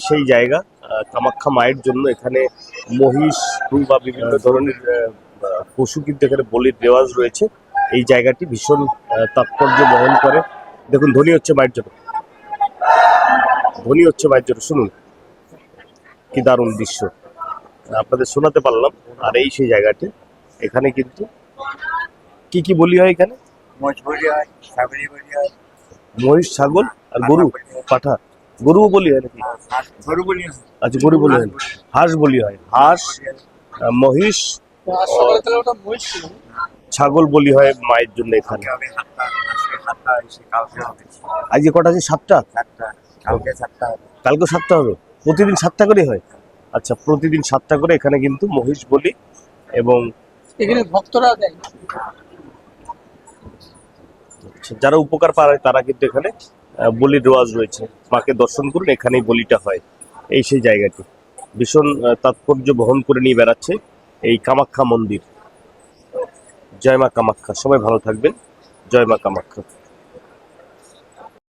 সেই জায়গা কামাখ্যা মায়ের জন্য এখানে মহিষ বা বিভিন্ন ধরনের পশু কিন্তু এখানে বলির রেওয়াজ রয়েছে। এই জায়গাটি ভীষণ তাৎপর্য বহন করে। দেখুন ধ্বনি হচ্ছে মায়ের জন্য, ধ্বনি হচ্ছে মায়ের জন্য, শুনুন কি দারুণ দৃশ্য আপনাদের শোনাতে পারলাম। আর এই সেই জায়গাটি, এখানে কিন্তু কি কি বলি হয় এখানে? মহিষ, ছাগল আর গরু, পাঠা। গরুও বলি হয় নাকি? আচ্ছা গরু বলি হয়, হাঁস বলি হয়, হাঁস, মহিষ, ছাগল বলি হয় মায়ের জন্য এখানে। আজকে কটা আছে? 7টা। কালকে 7টা হবে? প্রতিদিন 7টা করে হয়? আচ্ছা, প্রতিদিন 7টা করে এখানে কিন্তু মহিষ বলি এবং এখানে ভক্তরা দেয়। যারা উপকার পায় তারা কিন্তু এখানে বলির রেওয়াজ রয়েছে। মাকে দর্শন করুন, এখানেই বলিটা হয়। এই সেই জায়গাটি ভীষণ তাৎপর্য বহন করে নিয়ে বেড়াচ্ছে এই কামাখ্যা মন্দির। জয় মা কামাখ্যা। সবাই ভালো থাকবেন। জয় মা কামাখ্যা।